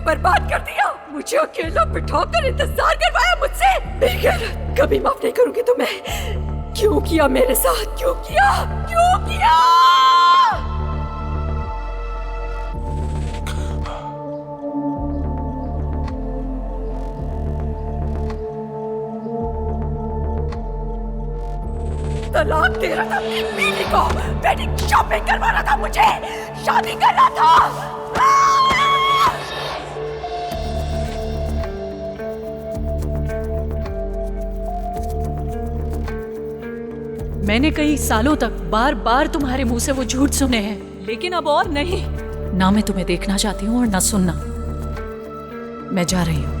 बर्बाद कर दिया, मुझे अकेला बिठाकर इंतजार करवाया मुझसे। नहीं, कभी माफ नहीं करूंगी तुम्हें। क्यों किया मेरे साथ, क्यों किया, क्यों किया? तलाक दे रहा था अपनी बीवी को, वेडिंग शॉपिंग करवा रहा था मुझे, शादी कर रहा था। मैंने कई सालों तक बार बार तुम्हारे मुंह से वो झूठ सुने हैं, लेकिन अब और नहीं। ना मैं तुम्हें देखना चाहती हूँ और ना सुनना। मैं जा रही हूँ।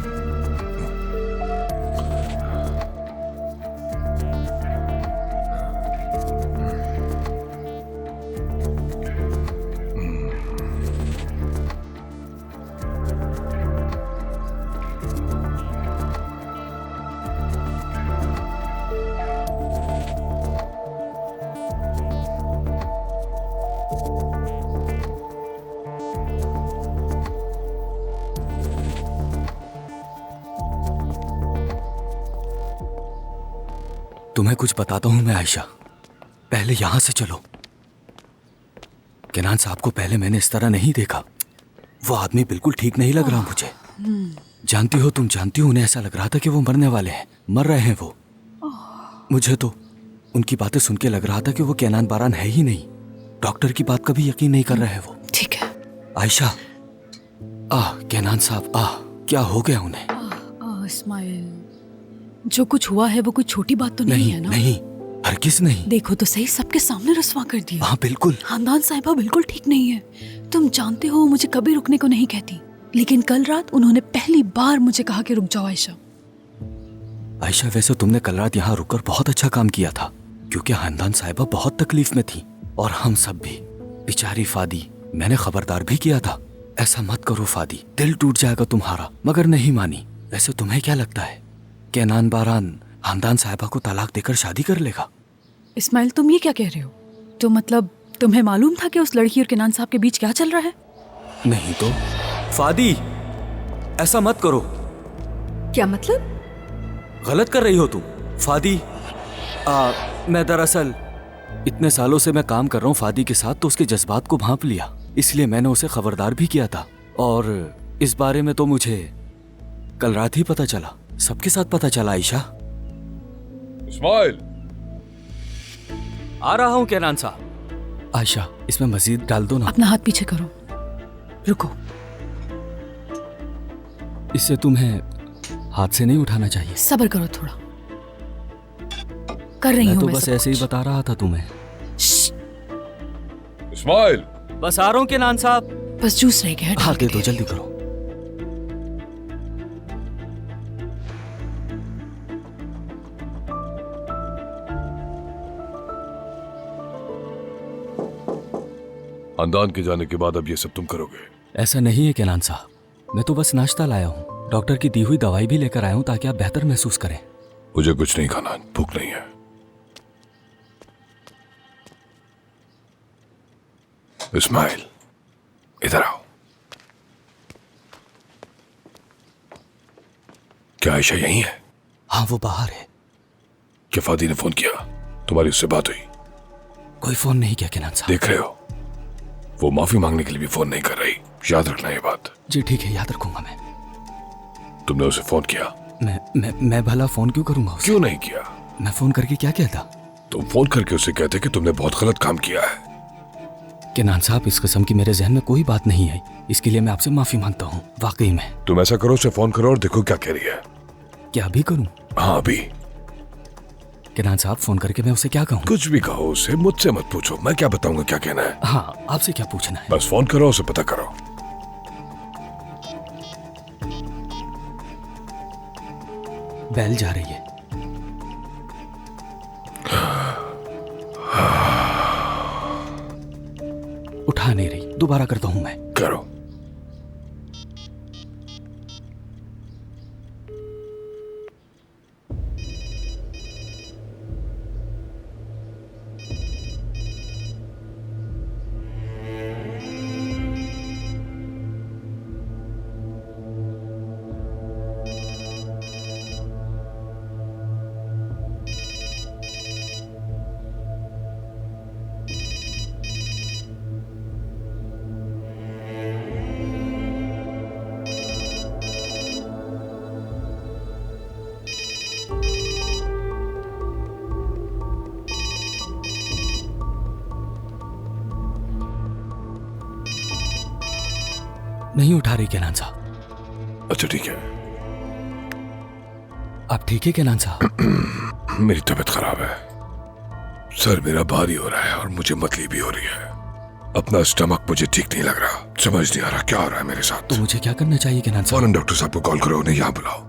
तुम्हें कुछ बताता हूं मैं आयशा, पहले यहां से चलो। केनान साहब को पहले मैंने इस तरह नहीं देखा। वो आदमी बिल्कुल ठीक नहीं लग रहा मुझे। जानती हो, तुम जानती हो, उन्हें ऐसा लग रहा था कि वो मरने वाले हैं, मर रहे हैं वो। मुझे तो उनकी बातें सुन के लग रहा था कि वो केनान बारान है ही नहीं। डॉक्टर की बात का भी यकीन नहीं कर रहे हैं वो। ठीक है आयशा, केनान साहब, क्या हो गया उन्हें? इस्माइल, जो कुछ हुआ है वो कोई छोटी बात तो नहीं है ना? नहीं, हरगिज़ नहीं। देखो तो सही, सबके सामने रुस्वा कर दिया। हाँ बिल्कुल। खानदान साहिबा बिल्कुल ठीक नहीं है। तुम जानते हो मुझे कभी रुकने को नहीं कहती, लेकिन कल रात उन्होंने पहली बार मुझे कहा कि रुक जाओ आयशा। आयशा, वैसे तुमने कल रात यहाँ रुककर बहुत अच्छा काम किया था, क्योंकि खानदान साहिबा बहुत तकलीफ में थी और हम सब भी। बेचारी फादी, मैंने खबरदार भी किया था, ऐसा मत करो फादी, दिल टूट जाएगा तुम्हारा, मगर नहीं मानी। वैसे तुम्हें क्या लगता है केनान बारान खानदान साहिबा को तलाक देकर शादी कर लेगा? इस्माइल, तुम ये क्या कह रहे हो? तो मतलब तुम्हें मालूम था कि उस लड़की और केनान साहब के बीच क्या चल रहा है? नहीं तो फादी, ऐसा मत करो। क्या मतलब? गलत कर रही हो तुम फादी। मैं दरअसल इतने सालों से मैं काम कर रहा हूँ फादी के साथ, तो उसके जज्बात को भांप लिया, इसलिए मैंने उसे खबरदार भी किया था। और इस बारे में तो मुझे कल रात ही पता चला, सबके साथ पता चला। आयशा, इस्माइल, आ रहा हूँ केनान साहब। आयशा, इसमें मजीद डाल दो ना। अपना हाथ पीछे करो, रुको। इससे तुम्हें हाथ से नहीं उठाना चाहिए। सब्र करो थोड़ा, कर रही हूँ मैं तो मैं बस सब ऐसे ही कुछ। बता रहा था तुम्हें। इस्माइल, बस आ रहा हूँ केनान साहब। बस जूस रह गया है, हाँ डाल दे के दो, दे। जल्दी करो। खानदान के जाने के बाद अब ये सब तुम करोगे? ऐसा नहीं है केनान साहब, मैं तो बस नाश्ता लाया हूँ, डॉक्टर की दी हुई दवाई भी लेकर आया हूँ ताकि आप बेहतर महसूस करें। मुझे कुछ नहीं खाना, भूख नहीं है। इस्माइल, इधर आओ। क्या आयशा यहीं है? हाँ, वो बाहर है। क्या फादी ने फोन किया? तुम्हारी उससे बात हुई? कोई फोन नहीं किया केनान साहब। देख रहे हो, वो माफी मांगने के लिए भी फोन नहीं कर रही। याद रखना ये बात। जी ठीक है, याद रखूंगा मैं। तुमने उसे फोन किया? मैं भला फोन क्यों करूंगा उसे? क्यों नहीं किया? मैं फोन करके क्या कहता? तुम फोन करके उसे कहते कि तुमने बहुत गलत काम किया है। केनान साहब, इस किस्म की मेरे जहन में कोई बात नहीं आई, इसके लिए मैं आपसे माफी मांगता हूँ, वाकई में। तुम ऐसा करो, उसे फोन करो और देखो क्या कह रही है। क्या अभी करूँ? हाँ अभी। केनान साहब, फोन करके मैं उसे क्या कहूँ? कुछ भी कहो उसे, मुझसे मत पूछो, मैं क्या बताऊंगा क्या कहना है। हाँ, आपसे क्या पूछना है? बस फोन करो, उसे पता करो। बैल जा रही है। उठा नहीं रही, दोबारा करता हूं मैं। करो। नहीं उठा रही कैनान साहब। अच्छा ठीक है। आप ठीक है कैनान साहब? मेरी तबीयत खराब है, सर मेरा भारी हो रहा है और मुझे मतली भी हो रही है। अपना स्टमक मुझे ठीक नहीं लग रहा, समझ नहीं आ रहा क्या हो रहा है मेरे साथ। तो मुझे क्या करना चाहिए कैनान साहब? फौरन डॉक्टर साहब को कॉल करो, उन्हें यहाँ बुलाओ।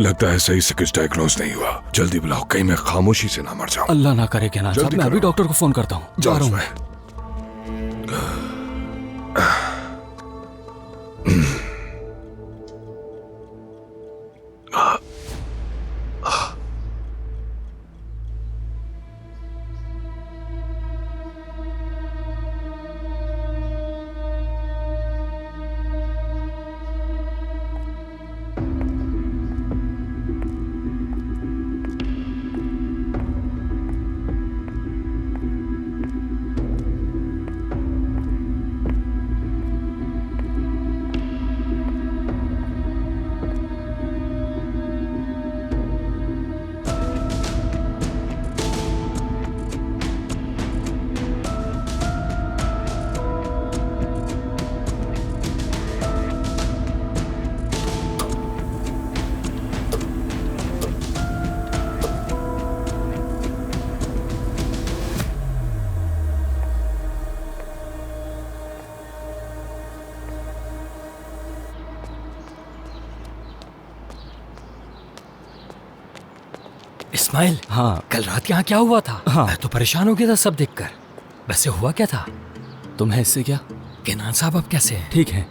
लगता है सही से कुछ डायग्नोज नहीं हुआ, जल्दी बुलाओ, कहीं मैं खामोशी से ना मर जाऊं। अल्लाह ना करे कैनान साहब, जल्दी मैं अभी करो। डॉक्टर को फोन करता हूँ। जा रहा हूँ मैं। इस्माइल, हाँ कल रात यहाँ क्या हुआ था? हाँ। मैं तो परेशान हो गया था सब देखकर। वैसे हुआ क्या था? तुम्हें इससे क्या? केनान साहब अब कैसे हैं? ठीक है।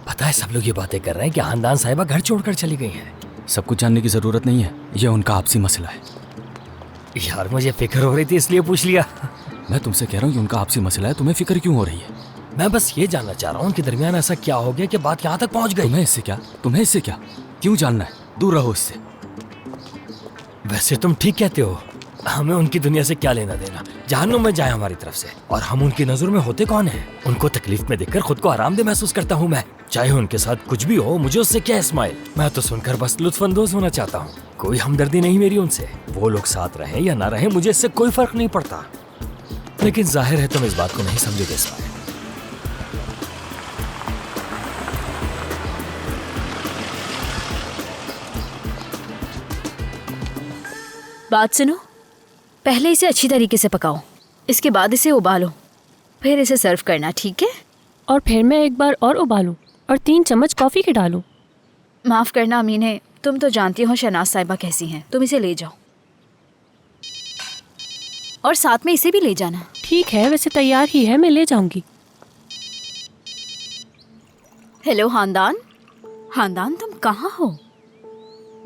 पता है सब लोग ये बातें कर रहे हैं कि हानदान साहिबा घर छोड़कर चली गई हैं। सब कुछ जानने की जरूरत नहीं है, यह उनका आपसी मसला है। यार मुझे फिक्र हो रही थी इसलिए पूछ लिया। मैं तुमसे कह रहा हूँ कि उनका आपसी मसला है, तुम्हें फिक्र क्यों हो रही है? मैं बस ये जानना चाह रहा हूँ कि दरमियान ऐसा क्या हो गया कि बात यहाँ तक पहुँच गई। तुम्हें इससे क्या? तुम्हें इससे क्या? क्यों जानना है? दूर रहो इससे। वैसे तुम ठीक कहते हो, हमें उनकी दुनिया से क्या लेना देना। जहन्नुम में जाए हमारी तरफ से, और हम उनकी नजरों में होते कौन हैं? उनको तकलीफ में देखकर खुद को आरामदेह महसूस करता हूँ मैं। चाहे उनके साथ कुछ भी हो, मुझे उससे क्या इस्माइल। मैं तो सुनकर बस लुत्फानंदोज होना चाहता हूँ। कोई हमदर्दी नहीं मेरी उनसे। वो लोग साथ रहे या ना रहे, मुझे इससे कोई फर्क नहीं पड़ता। लेकिन जाहिर है तुम इस बात को नहीं समझोगे इस्माइल। बात सुनो, पहले इसे अच्छी तरीके से पकाओ, इसके बाद इसे उबालो, फिर इसे सर्व करना, ठीक है? और फिर मैं एक बार और उबालूं और 3 चम्मच कॉफ़ी के डालूं। माफ़ करना अमीने, तुम तो जानती हो शहनाज साहिबा कैसी हैं। तुम इसे ले जाओ और साथ में इसे भी ले जाना। ठीक है, वैसे तैयार ही है, मैं ले जाऊंगी। हेलो हानदान। हानदान तुम कहाँ हो?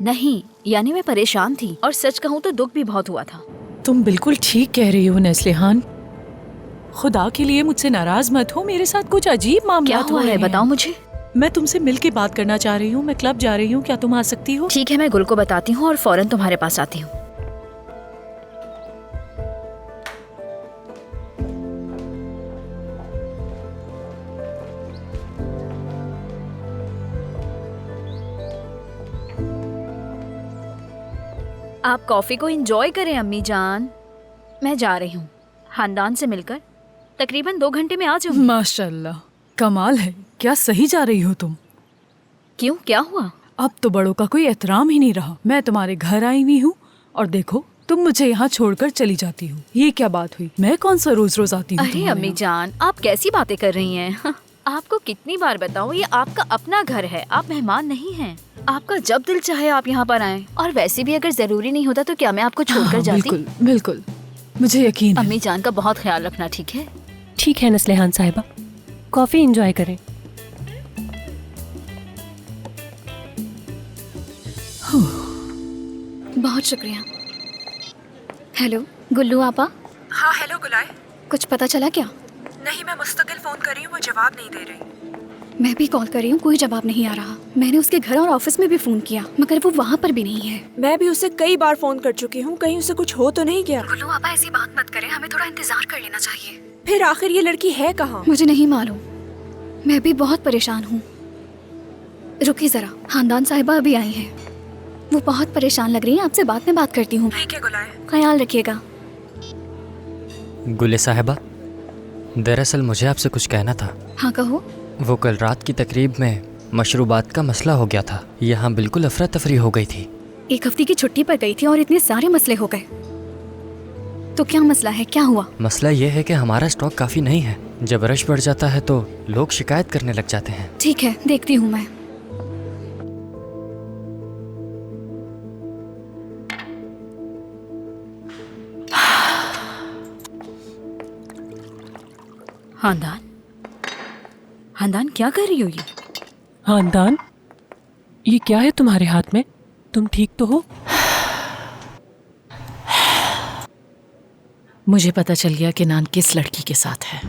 नहीं, यानी मैं परेशान थी, और सच कहूँ तो दुख भी बहुत हुआ था। तुम बिल्कुल ठीक कह रही हो नेस्लिहान। खुदा के लिए मुझसे नाराज मत हो, मेरे साथ कुछ अजीब मामला क्या हुआ है, बताओ मुझे। मैं तुमसे मिल के बात करना चाह रही हूँ। मैं क्लब जा रही हूँ, क्या तुम आ सकती हो? ठीक है, मैं गुल को बताती हूँ और फौरन तुम्हारे पास आती हूँ। आप कॉफी को एंजॉय करें अम्मी जान। मैं जा रही हूँ, खानदान से मिलकर तकरीबन 2 घंटे में आ जाऊंगी। माशाल्लाह, कमाल है। क्या सही जा रही हो तुम? क्यों, क्या हुआ? अब तो बड़ों का कोई एहतराम ही नहीं रहा। मैं तुम्हारे घर आई हुई हूँ और देखो तुम मुझे यहाँ छोड़कर चली जाती हो। ये क्या बात हुई? मैं कौन सा रोज रोज आती हूँ? अरे अम्मी जान, आप कैसी बातें कर रही हैं? आपको कितनी बार बताऊँ, ये आपका अपना घर है, आप मेहमान नहीं हैं। आपका जब दिल चाहे आप यहाँ पर आएं। और वैसे भी अगर जरूरी नहीं होता तो क्या मैं आपको छोड़कर जाती? बिल्कुल बिल्कुल, मुझे यकीन है। अम्मी जान का बहुत ख्याल रखना, ठीक है? ठीक है नस्लिहान साहिबा, कॉफ़ी एंजॉय करें। बहुत शुक्रिया। हेलो गुल्लू आपा। हाँ हेलो गुलाय। कुछ पता चला क्या? नहीं, मैं मुस्तकिल फोन कर रही हूँ, वो जवाब नहीं दे रही। मैं भी कॉल कर रही हूँ, कोई जवाब नहीं आ रहा। मैंने उसके घर और ऑफिस में भी फोन किया, मगर वो वहाँ पर भी नहीं है। मैं भी उसे कई बार फोन कर चुकी हूँ, कहीं उसे कुछ हो तो नहीं गया। गुल्लू आपा ऐसी बात मत करें, हमें थोड़ा इंतजार कर लेना चाहिए। फिर आखिर ये लड़की है कहाँ? मुझे नहीं मालूम, मैं भी बहुत परेशान हूँ। रुकिए जरा, खानदान साहिबा अभी आई है, वो बहुत परेशान लग रही है। आपसे बाद में बात करती हूँ। ठीक है गुलाय। ख्याल रखिएगा। गुले साहिबा, दरअसल मुझे आपसे कुछ कहना था। हाँ कहो। वो कल रात की तकरीब में मशरूबात का मसला हो गया था। यहाँ बिल्कुल अफरा तफरी हो गई थी। 1 हफ्ते की छुट्टी पर गई थी और इतने सारे मसले हो गए। तो क्या मसला है, क्या हुआ? मसला ये है कि हमारा स्टॉक काफ़ी नहीं है। जब रश बढ़ जाता है तो लोग शिकायत करने लग जाते हैं। ठीक है, देखती हूँ मैं। हांदान, हांदान क्या कर रही हो ये? हांदान, ये क्या है तुम्हारे हाथ में? तुम ठीक तो हो? मुझे पता चल गया कि नान किस लड़की के साथ है।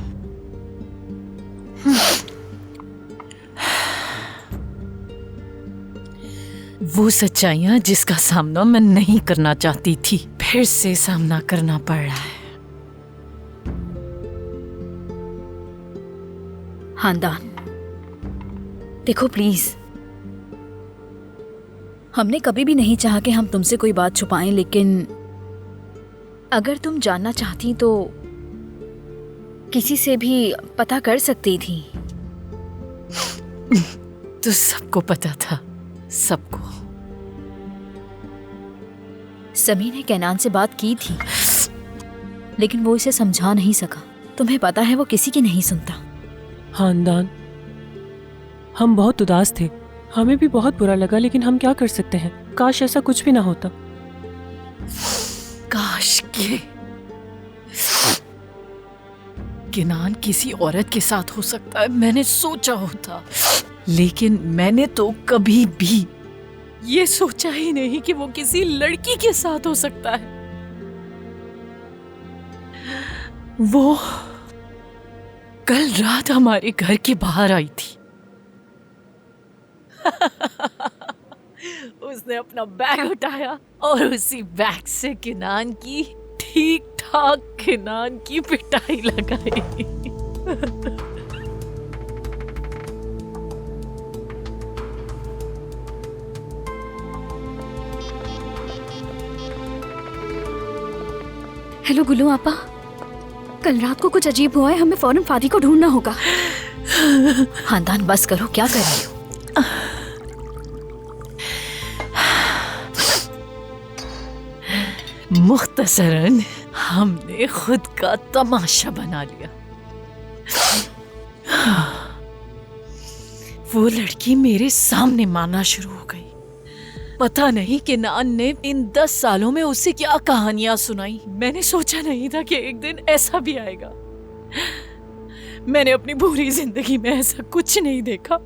वो सच्चाइयां जिसका सामना मैं नहीं करना चाहती थी, फिर से सामना करना पड़ रहा है। हांदान, देखो प्लीज, हमने कभी भी नहीं चाहा कि हम तुमसे कोई बात छुपाएं, लेकिन अगर तुम जानना चाहती तो किसी से भी पता कर सकती थी। तो सबको पता था, सबको। समी ने कैनान से बात की थी, लेकिन वो इसे समझा नहीं सका। तुम्हें पता है वो किसी की नहीं सुनता। हांदान, हम बहुत उदास थे, हमें भी बहुत बुरा लगा, लेकिन हम क्या कर सकते हैं? काश ऐसा कुछ भी ना होता। काश के किनान किसी औरत के साथ हो सकता है, मैंने सोचा होता, लेकिन मैंने तो कभी भी ये सोचा ही नहीं कि वो किसी लड़की के साथ हो सकता है। वो कल रात हमारे घर के बाहर आई थी। उसने अपना बैग उठाया और उसी बैग से किनान की ठीक ठाक किनान की पिटाई लगाई। हेलो गुल्लू आपा, कल रात को कुछ अजीब हुआ है, हमें फौरन फादी को ढूंढना होगा। हांदान बस करो, क्या कर रही हो? मुख्तसरन हमने खुद का तमाशा बना लिया। वो लड़की मेरे सामने मारना शुरू हो गई। पता नहीं कि नान ने इन 10 सालों में उसे क्या कहानियां सुनाई। मैंने सोचा नहीं था कि एक दिन ऐसा भी आएगा। मैंने अपनी पूरी जिंदगी में ऐसा कुछ नहीं देखा।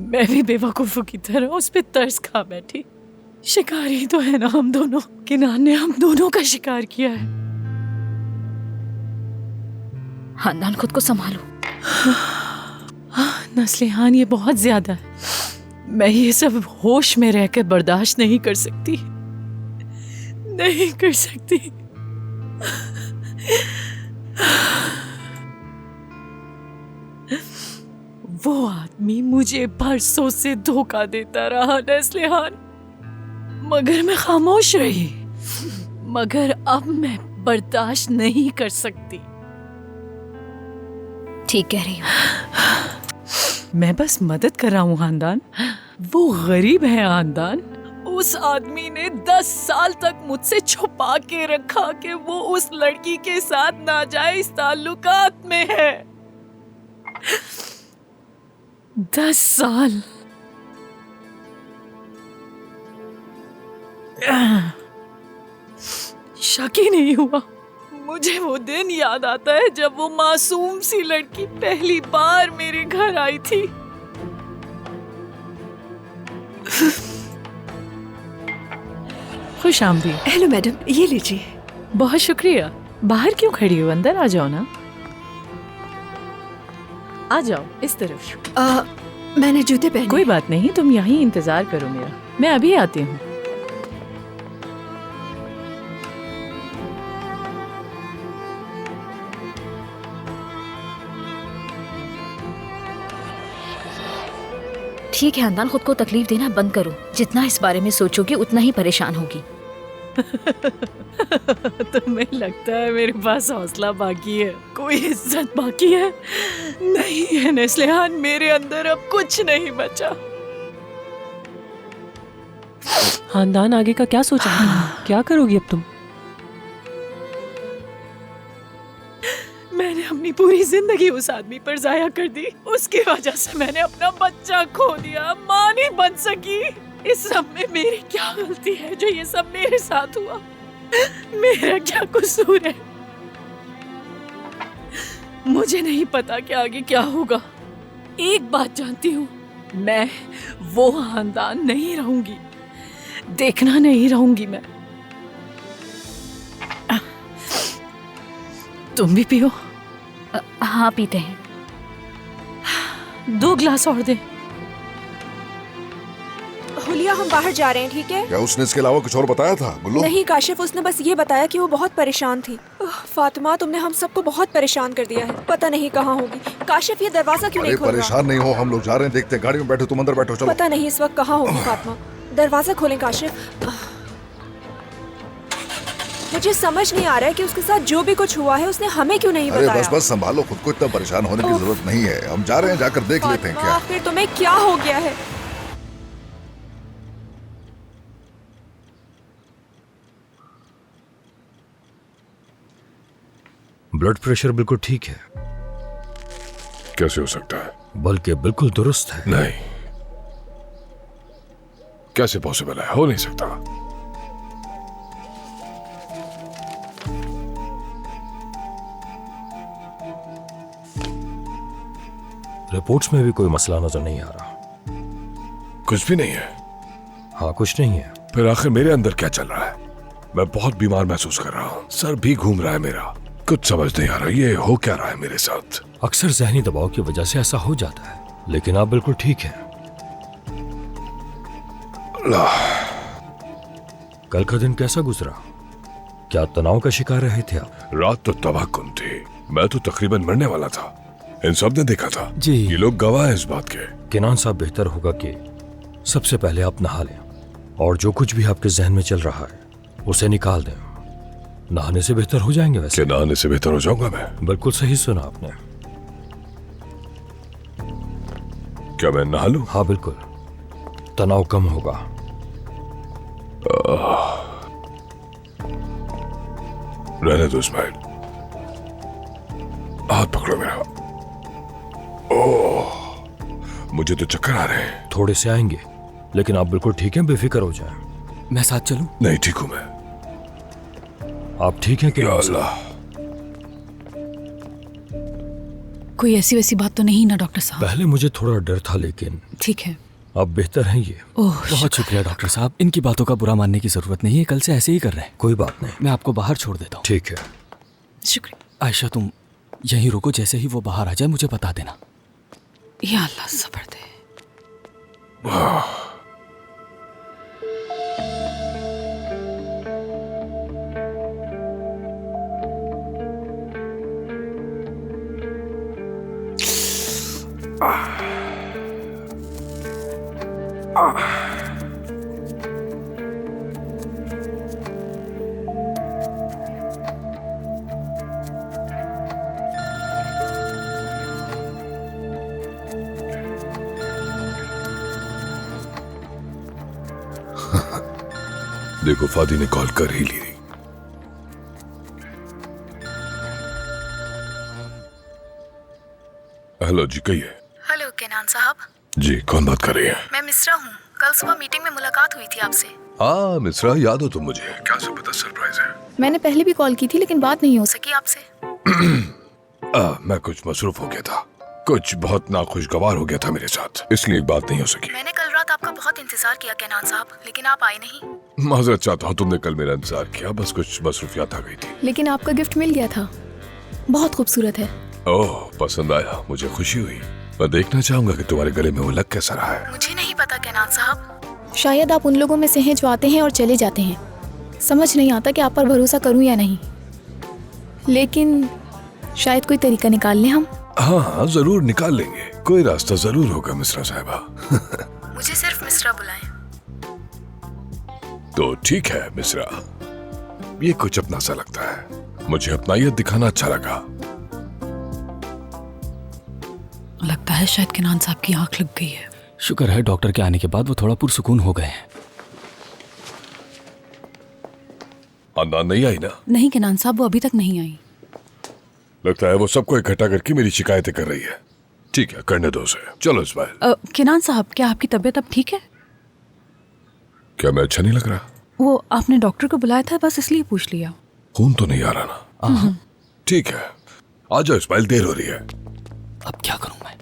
मैं भी बेवकूफों की तरह उस पे तरस खा बैठी। शिकारी तो है ना हम दोनों। किनान ने हम दोनों का शिकार किया है। हांदान खुद को संभालो। नस्लिहान, ये बहुत ज्यादा है। मैं ये सब होश में रहकर बर्दाश्त नहीं कर सकती, नहीं कर सकती। वो आदमी मुझे बरसों से धोखा देता रहा नस्लिहान, मगर मैं खामोश रही। मगर अब मैं बर्दाश्त नहीं कर सकती। ठीक कह रही हो। मैं बस मदद कर रहा हूँ हांदान। वो गरीब है हांदान। उस आदमी ने 10 साल तक मुझसे छुपा के रखा कि वो उस लड़की के साथ नाजायज ताल्लुकात में है। 10 साल। शक ही नहीं हुआ। मुझे वो दिन याद आता है जब वो मासूम सी लड़की पहली बार मेरे घर आई थी। खुश आमदीद। हेलो मैडम, ये लीजिए। बहुत शुक्रिया। बाहर क्यों खड़ी हो? अंदर आ जाओ ना। आ जाओ इस तरफ। मैंने जूते पहने। कोई बात नहीं, तुम यहीं इंतजार करो मेरा, मैं अभी आती हूँ। ठीक है हांदान, खुद को तकलीफ देना बंद करो। जितना इस बारे में सोचोगी उतना ही परेशान होगी। तुम्हें लगता है मेरे पास हौसला बाकी है, कोई इज्जत बाकी है? नहीं है नेस्लिहान, मेरे अंदर अब कुछ नहीं बचा। खानदान आगे का क्या सोचा है? क्या करोगी अब तुम? मैंने अपनी पूरी जिंदगी उस आदमी पर जाया कर दी। उसकी वजह से मैंने अपना बच्चा खो दिया, माँ नहीं बन सकी। इस सब में मेरी क्या गलती है जो ये सब मेरे साथ हुआ? मेरा क्या कसूर है? मुझे नहीं पता कि आगे क्या होगा। एक बात जानती हूँ, मैं वो खानदान नहीं रहूंगी, देखना नहीं रहूंगी मैं। तुम भी पियो। हाँ पीते हैं। 2 गिलास और दे। हुलिया, हम बाहर जा रहे हैं, ठीक है? क्या उसने इसके अलावा कुछ और बताया था गुल्लू? नहीं काशिफ, उसने बस ये बताया कि वो बहुत परेशान थी। फातिमा, तुमने हम सबको बहुत परेशान कर दिया है, पता नहीं कहाँ होगी। काशिफ, ये दरवाजा क्यों नहीं खोल रहा? परेशान नहीं हो, हम लोग जा रहे हैं, देखते हैं। गाड़ी में बैठो, तुम अंदर बैठो, चलो। पता नहीं इस वक्त कहाँ होगी फातिमा। दरवाजा खोलें काशिफ। मुझे समझ नहीं आ रहा है कि उसके साथ जो भी कुछ हुआ है उसने हमें क्यों नहीं बताया। बस बस संभालो खुद को, इतना परेशान होने की जरूरत नहीं है। हम जा रहे हैं, जाकर देख लेते हैं क्या। फिर तुम्हें क्या हो गया है? ब्लड प्रेशर बिल्कुल ठीक है। कैसे हो सकता है? बल्कि बिल्कुल दुरुस्त है। नहीं, कैसे पॉसिबल है? हो नहीं सकता। रिपोर्ट्स में भी कोई मसला नजर नहीं आ रहा। कुछ भी नहीं है? हाँ, कुछ नहीं है। फिर आखिर मेरे अंदर क्या चल रहा है? मैं बहुत बीमार महसूस कर रहा हूँ, सर भी घूम रहा है मेरा, कुछ समझ नहीं आ रहा ये हो क्या रहा है मेरे साथ। अक्सर जहनी दबाव की वजह से ऐसा हो जाता है, लेकिन आप बिल्कुल ठीक हैं। कल का दिन कैसा गुजरा? क्या तनाव का शिकार रहे थे आप? रात तो तबाहकुन थी, मैं तो तकरीबन मरने वाला था। इन सब ने देखा था जी। ये लोग गवाह हैं इस बात के। किनान साहब, बेहतर होगा कि सबसे पहले आप नहा लें और जो कुछ भी आपके जहन में चल रहा है उसे निकाल दें। नहाने से बेहतर हो जाएंगे। वैसे नहाने से बेहतर हो जाऊंगा मैं? बिल्कुल सही सुना आपने। क्या मैं नहा लूं? हाँ बिल्कुल, तनाव कम होगा। रहने दो इस्माइल, हाथ पकड़ो मेरा। ओह, मुझे तो चक्कर आ रहे हैं। थोड़े से आएंगे, लेकिन आप बिल्कुल ठीक हैं, बेफिक्र हो जाएं। मैं साथ चलूं? नहीं, ठीक हूं मैं। आप ठीक हैं? या अल्लाह, कोई ऐसी वैसी बात तो नहीं ना डॉक्टर साहब? पहले मुझे थोड़ा डर था, लेकिन ठीक है। अब बेहतर हैं ये। ओह, बहुत शुक्रिया डॉक्टर साहब, इनकी बातों का बुरा मानने की जरूरत नहीं है, कल से ऐसे ही कर रहे हैं। कोई बात नहीं, मैं आपको बाहर छोड़ देता हूँ। ठीक है। शुक्रिया। आयशा, तुम यहीं रुको, जैसे ही वो बाहर आ जाए मुझे बता देना। या अल्लाह सब्र दे। देखो फादी ने कॉल कर ही ली। हेलो जी, कहिए। हेलो केनान साहब। जी, कौन बात कर रही है? मैं मिश्रा हूँ। कल सुबह मीटिंग में मुलाकात हुई थी आपसे। हाँ मिश्रा, याद हो तुम मुझे? क्या सब पता सरप्राइज है? मैंने पहले भी कॉल की थी लेकिन बात नहीं हो सकी आपसे। मैं कुछ मसरूफ हो गया था, कुछ बहुत नाखुशगवार हो गया था मेरे साथ, इसलिए बात नहीं हो सकी। मैंने कल रात आपका बहुत इंतजार किया केनान साहब, लेकिन आप आए नहीं। माजरत चाहता हूँ, तुमने कल मेरा इंतजार किया, बस कुछ मसरूफियात आ गई थी। लेकिन आपका गिफ्ट मिल गया था, बहुत खूबसूरत है। ओह, पसंद आया, मुझे खुशी हुई। मैं देखना चाहूंगा कि तुम्हारे गले में वो लग कैसा रहा है। मुझे नहीं पता केनान साहब, शायद आप उन लोगों में से हैं जो आते हैं और चले जाते हैं। समझ नहीं आता कि आप पर भरोसा करूं या नहीं, लेकिन शायद कोई तरीका निकाल लें हम। हाँ हाँ, जरूर निकाल लेंगे, कोई रास्ता जरूर होगा मिश्रा साहिबा। मुझे सिर्फ मिश्रा बुलाएं। तो ठीक है मिश्रा। ये कुछ अपना सा लगता है। मुझे अपनायत दिखाना अच्छा लगा। लगता है शायद किनान साहब की आंख लग गई है। शुक्र है डॉक्टर के आने के बाद वो थोड़ा पुरसुकून हो गए हैं। हांदान नहीं आई ना? नहीं किनान साहब, वो अभी तक नहीं आई। लगता है वो सबको इकट्ठा करके मेरी शिकायतें कर रही है। ठीक है, करने दो उसे। चलो इस्माइल। किनान साहब, क्या आपकी तबीयत अब ठीक है? क्या मैं अच्छा नहीं लग रहा? वो आपने डॉक्टर को बुलाया था, बस इसलिए पूछ लिया। खून तो नहीं आ रहा ना? ठीक है, आ जाओ इस्माइल, देर हो रही है। अब क्या करूं मैं?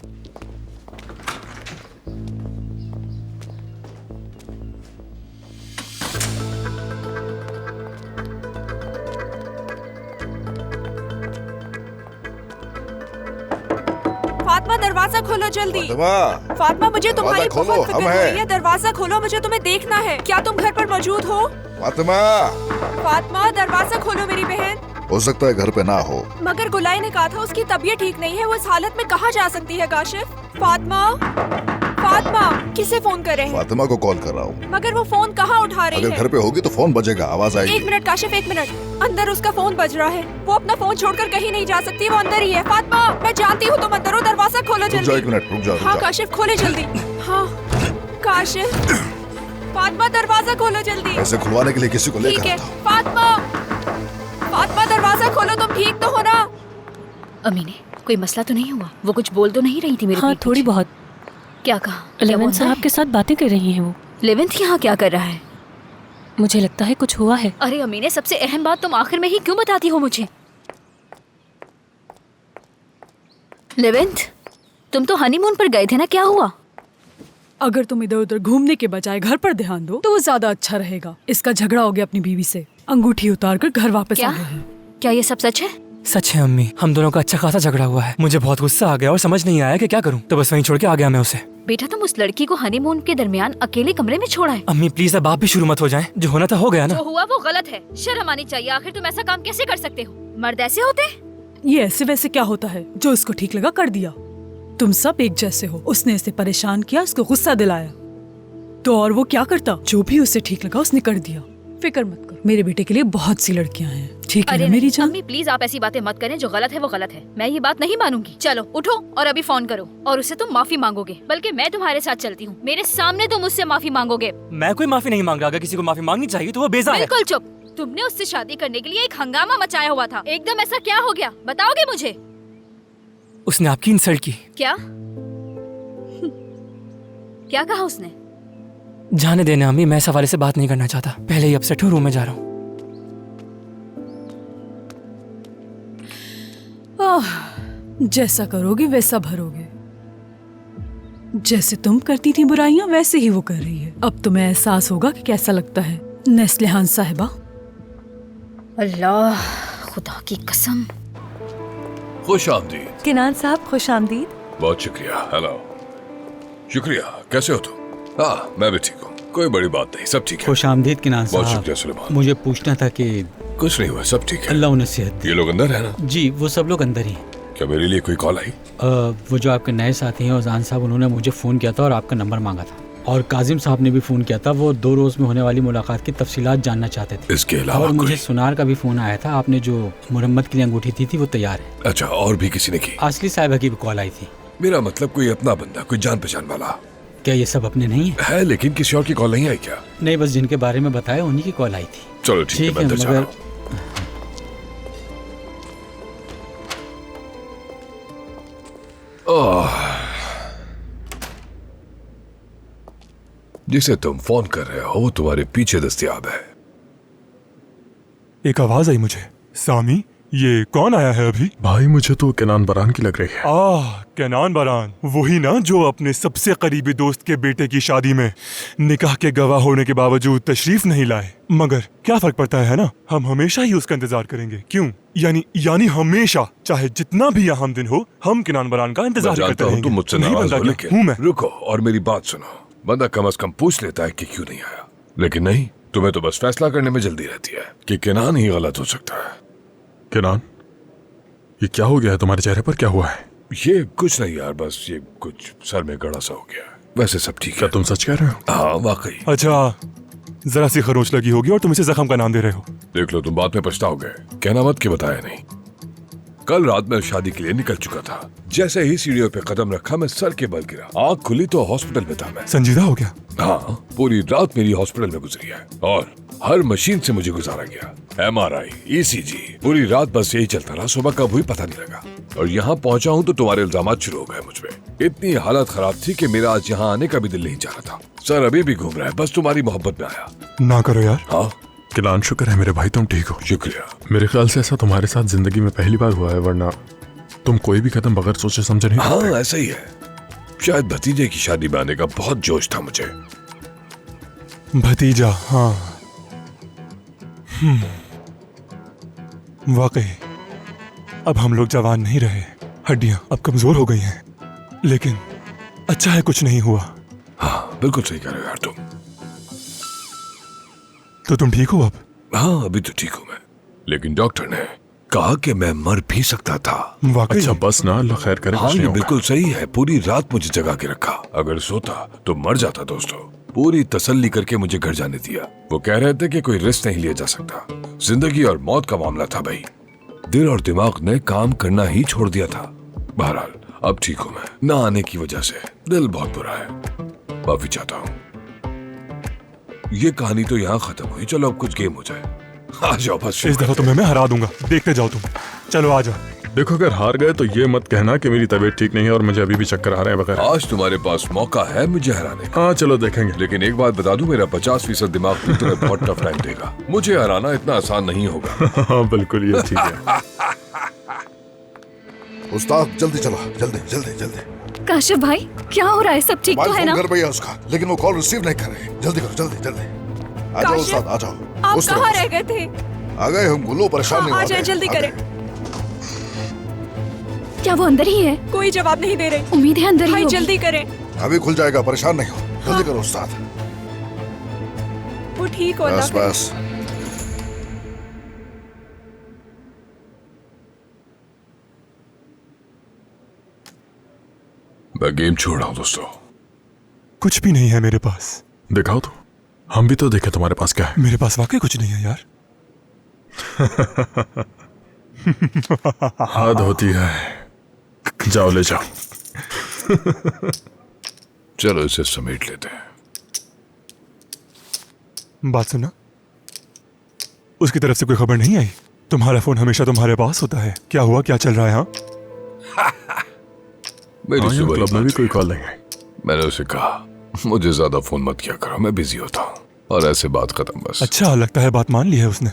फातिमा, दरवाजा खोलो जल्दी। फातिमा, मुझे तुम्हारी बहुत फिक्र हो रही है। दरवाजा खोलो, मुझे तुम्हें देखना है। क्या तुम घर पर मौजूद हो? फातिमा, दरवाजा खोलो मेरी बहन। हो सकता है घर पे ना हो, मगर गुलाई ने कहा था उसकी तबीयत ठीक नहीं है, वो इस हालत में कहाँ जा सकती है काशिफ? फातिमा, किसे फोन कर रहे हैं? फातिमा को कॉल कर रहा हूँ। मगर वो फोन कहाँ उठा रही अगर है? घर पे होगी तो फोन बजेगा, आवाज आएगी। 1 मिनट काशिफ, 1 मिनट। अंदर उसका फोन बज रहा है। वो अपना फोन छोड़कर कहीं नहीं जा सकती, वो अंदर ही है। फातिमा, मैं जानती हूँ तुम अंदर हो, दरवाजा खोलो जल्दी। 1 मिनट रुक जाओ। हाँ काशिफ, खोले जल्दी। हाँ काशिफ, फातिमा दरवाजा खोलो जल्दी। ऐसे खुलवाने के लिए किसी को ठीक लेकर है। आता हूं। फातिमा दरवाजा खोलो, तुम ठीक तो हो ना? अमीने, कोई मसला तो नहीं हुआ? वो कुछ बोल तो नहीं रही थी मेरे हाँ, पीठ थोड़ी पीछे? बहुत। क्या कहा? लेवेंथ साहब के साथ बातें कर रही हैं वो। लेवेंथ यहाँ क्या कर रहा है? मुझे लगता है कुछ हुआ है। अरे अमीने, सबसे अहम बात तुम आखिर में ही क्यों बताती हो मुझे? लेवेंथ, तुम तो हनीमून पर गए थे ना, क्या हुआ? अगर तुम इधर उधर घूमने के बजाय घर पर ध्यान दो तो वो ज्यादा अच्छा रहेगा। इसका झगड़ा हो गया अपनी बीवी से, अंगूठी उतार कर घर वापस आ गए हैं। क्या ये सब सच है? सच है अम्मी, हम दोनों का अच्छा खासा झगड़ा हुआ है। मुझे बहुत गुस्सा आ गया और समझ नहीं आया कि क्या करूं, तो बस वहीं छोड़ के आ गया मैं उसे। बेटा, तुम उस लड़की को हनीमून के दरमियान अकेले कमरे में छोड़ा है? अम्मी प्लीज, अब आप भी शुरू मत हो जाएं। जो होना था हो गया ना। जो हुआ वो गलत है, शर्म आनी चाहिए। आखिर तुम ऐसा काम कैसे कर सकते हो? मर्द ऐसे होते हैं? ये ऐसे वैसे क्या होता है, जो उसको ठीक लगा कर दिया। तुम सब एक जैसे हो। उसने इसे परेशान किया, उसको गुस्सा दिलाया, तो और वो क्या करता? जो भी उसे ठीक लगा उसने कर दिया। फिक्र मत करो, मेरे बेटे के लिए बहुत सी लड़कियां हैं। ठीक है ना मेरी जान? अम्मी प्लीज, आप ऐसी बातें मत करें। जो गलत है वो गलत है, मैं ये बात नहीं मानूंगी। चलो उठो और अभी फोन करो, और उससे तुम माफी मांगोगे। बल्कि मैं तुम्हारे साथ चलती हूँ, मेरे सामने तुम उससे माफी मांगोगे। मैं कोई माफी नहीं मांग रहा। अगर किसी को माफी मांगनी चाहिए तो वो बेजा है। बिल्कुल चुप। तुमने उससे शादी करने के लिए एक हंगामा मचाया हुआ था। एकदम ऐसा क्या हो गया, बताओगे मुझे? उसने आपकी इंसल्ट की। क्या? क्या कहा उसने? जाने देना अम्मी, मैं इस हवाले से बात नहीं करना चाहता। पहले ही अपसेट हूँ, रूम में जा रहा हूँ। जैसा करोगे वैसा भरोगे। जैसे तुम करती थी बुराइयां, वैसे ही वो कर रही है। अब तुम्हें एहसास होगा कि कैसा लगता है। नेस्लिहान साहिबा। अल्लाह, खुदा की कसम। खुश आमदीद। किनान साहब, खुश आमदीद। बहुत शुक्रिया। हेलो। शुक्रिया। कैसे हो तुम? हाँ, मैं भी ठीक हूँ, कोई बड़ी बात नहीं, सब ठीक है। खुश आमदीद किनान साहब। बहुत शुक्रिया सुलेमान। मुझे पूछना था कि कुछ नहीं हुआ, सब ठीक है। अल्लाह उन्हें सेहत दे। ये लोग अंदर है ना? जी, वो सब लोग अंदर ही। क्या मेरे लिए कोई कॉल आई? वो जो आपके नए साथी हैं उजान साहब, उन्होंने मुझे फ़ोन किया था और आपका नंबर मांगा था। और काजिम साहब ने भी फ़ोन किया था। वो 2 रोज़ में होने वाली मुलाकात की तफसीलात जानना चाहते थे। इसके अलावा और मुझे सुनार का भी फ़ोन आया था। आपने जो मुरम्मत के लिए अंगूठी दी थी वो तैयार है। अच्छा, और भी किसी ने की? आसली साहिबा की भी कॉल आई थी। मेरा मतलब कोई अपना बंदा, कोई जान पहचान वाला क्या ये सब अपने नहीं है? लेकिन किसी और की कॉल नहीं आई क्या? नहीं, बस जिनके बारे में बताया उन्हीं की कॉल आई थी। चलो ठीक है, मैं अंदर जा रहा हूं। जिसे तुम फोन कर रहे हो वो तुम्हारे पीछे दस्तयाब है। एक आवाज आई मुझे। सामी, ये कौन आया है अभी? भाई मुझे तो केनान बरान की लग रही है। केनान बरान, वही ना जो अपने सबसे करीबी दोस्त के बेटे की शादी में निकाह के गवाह होने के बावजूद तशरीफ नहीं लाए। मगर क्या फर्क पड़ता है ना? हम हमेशा ही उसका इंतजार करेंगे। क्यों? यानी हमेशा, चाहे जितना भी यहाँ दिन हो, हम केनान बरान का इंतजार करते रहेंगे। तुम मुझसे नाराज हो, लेकिन रुको और मेरी बात सुनो। बंदा कम से कम पूछ लेता है कि क्यों नहीं आया, लेकिन नहीं, तुम्हें तो बस फैसला करने में जल्दी रहती है कि केनान ही गलत हो सकता है। केनान, ये क्या हो गया है तुम्हारे चेहरे पर? क्या हुआ है? ये कुछ नहीं यार, बस ये कुछ सर में गड़ा सा हो गया। वैसे सब ठीक है। क्या तुम सच कह रहे हो? हाँ वाकई। अच्छा, जरा सी खरोच लगी होगी और तुम इसे जख्म का नाम दे रहे हो। देख लो तुम बाद में पछताओगे। कहना मत कि बताया नहीं। कल रात मैं शादी के लिए निकल चुका था। जैसे ही सीढ़ियों पे कदम रखा मैं सर के बल गिरा। आँख खुली तो हॉस्पिटल में था मैं। संजीदा हो गया? हाँ, पूरी रात मेरी हॉस्पिटल में गुजरी है और हर मशीन से मुझे गुजारा गया। MRI, ECG, पूरी रात बस यही चलता रहा। सुबह कब हुई पता नहीं लगा और यहाँ पहुँचा हूँ तो तुम्हारे इल्जामात शुरू हो गए मुझ पे। इतनी हालत खराब थी कि मेरा आज यहाँ आने का भी दिल नहीं चाह रहा था। सर अभी भी घूम रहा है, बस तुम्हारी मोहब्बत में आया। ना करो यार। हाँ किलान, शुक्र है मेरे भाई तुम ठीक हो। शुक्रिया। मेरे ख्याल से ऐसा तुम्हारे साथ जिंदगी में पहली बार हुआ है, वरना तुम कोई भी कदम बगैर सोचे समझे नहीं करते। हाँ ऐसा ही है। शायद भतीजे की शादी में आने का बहुत जोश था मुझे। भतीजा, हाँ। वाकई अब हम लोग जवान नहीं रहे, हड्डियां अब कमजोर हो गई हैं। लेकिन अच्छा है कुछ नहीं हुआ। हाँ बिल्कुल सही कह रहे हो यार तुम। तो तुम ठीक हो अब? हाँ अभी तो ठीक हूँ मैं, लेकिन डॉक्टर ने कहा कि मैं मर भी सकता था। वाकई? अच्छा बस ना, अल्लाह खैर करे। हाँ ये बिल्कुल सही है। पूरी रात मुझे जगा के रखा। अगर सोता तो मर जाता। दोस्तों पूरी तसल्ली करके मुझे घर जाने दिया। वो कह रहे थे कि कोई रिस्क नहीं लिया जा सकता, जिंदगी और मौत का मामला था भाई। दिल और दिमाग ने काम करना ही छोड़ दिया था। बहरहाल अब ठीक हूँ मैं। ना आने की वजह से दिल बहुत बुरा है, माफी चाहता हूँ। ये कहानी तो यहाँ खत्म हुई। चलो अब कुछ गेम हो जाए। आ जाओ बस। इस दफा तुम्हें मैं हरा दूंगा, देखते जाओ तुम। चलो आ जाओ। देखो अगर हार गए तो ये मत कहना कि मेरी तबीयत ठीक नहीं है और मुझे अभी भी चक्कर आ रहे हैं वगैरह। आज तुम्हारे पास मौका है मुझे हराने का। हाँ चलो देखेंगे। लेकिन एक बात बता दूं, मेरा 50% दिमाग भी तुम्हें बहुत टफ टाइम देगा। मुझे हराना इतना आसान नहीं होगा। हाँ बिल्कुल ये ठीक है। उस्ताद जल्दी चलो, जल्दी जल्दी जल्दी। काशिफ भाई क्या हो रहा है? सब ठीक तो है ना? घर पे है उसका, लेकिन वो कॉल रिसीव नहीं कर रहे। जल्दी करो, जल्दी जल्दी। आ जाओ उस्ताद, आ जाओ। आप कहाँ रह गए थे? आ गए हम गुल्लू, परेशान नहीं हो। आ जाए जल्दी करें। क्या वो अंदर ही है? कोई जवाब नहीं दे रहे। उम्मीद है अंदर ही भाई होगी। जल्दी करें। अभी खुल जाएगा, परेशान नहीं हो। जल्दी करो उस्ताद। वो ठीक हो बस बस। मैं गेम छोड़ रहा हूँ दोस्तों। कुछ भी नहीं है मेरे पास। दिखाओ तो, हम भी तो देखें तुम्हारे पास क्या है। मेरे पास वाकई कुछ नहीं है यार। हद होती है। जाओ ले जाओ। चलो इसे समेट लेते हैं। बात सुना, उसकी तरफ से कोई खबर नहीं आई? तुम्हारा फोन हमेशा तुम्हारे पास होता है। क्या हुआ, क्या चल रहा है? हाँ मेरी सुबह क्लब में भी कोई कॉल नहीं आई। मैंने उसे कहा मुझे ज्यादा फोन मत किया करो, मैं बिजी होता हूँ। और ऐसे बात खत्म बस। अच्छा लगता है बात मान ली है उसने।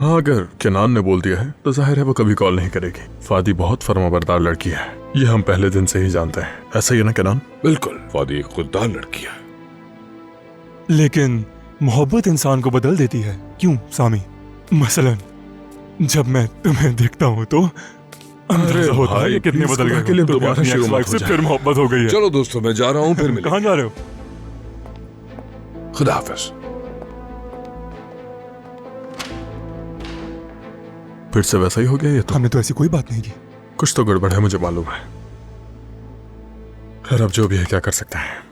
हाँ अगर किनान ने बोल दिया है तो जाहिर है वो कभी कॉल नहीं करेगी। फादी बहुत फर्माबरदार लड़की है, ये हम पहले दिन से ही जानते हैं। ऐसा ही है ना किनान? बिल्कुल, फादी एक खुददार लड़की है। लेकिन मोहब्बत इंसान को बदल देती है। क्यों सामी? मसलन जब मैं तुम्हें देखता हूँ तो अंदाजा होता है कितने बदल गए। के लिए दोबारा शुरू मत हो से फिर मोहब्बत हो गई है। चलो दोस्तों मैं जा रहा हूँ, फिर मिलेंगे। कहाँ जा रहे हो? खुदा हाफिज। फिर से वैसा ही हो गया ये तो। हमने तो ऐसी कोई बात नहीं की। कुछ तो गड़बड़ है, मुझे मालूम है। खैर अब जो भी है क्या कर सकते हैं।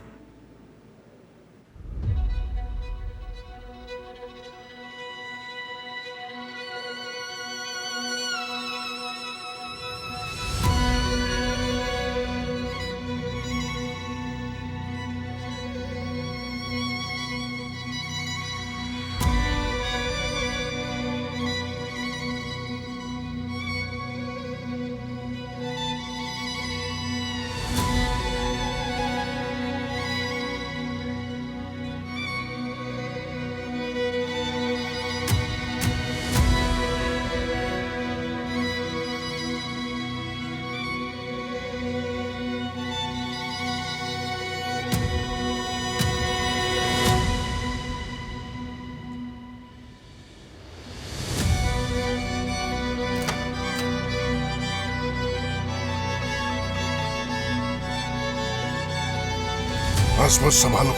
बस बस संभालो।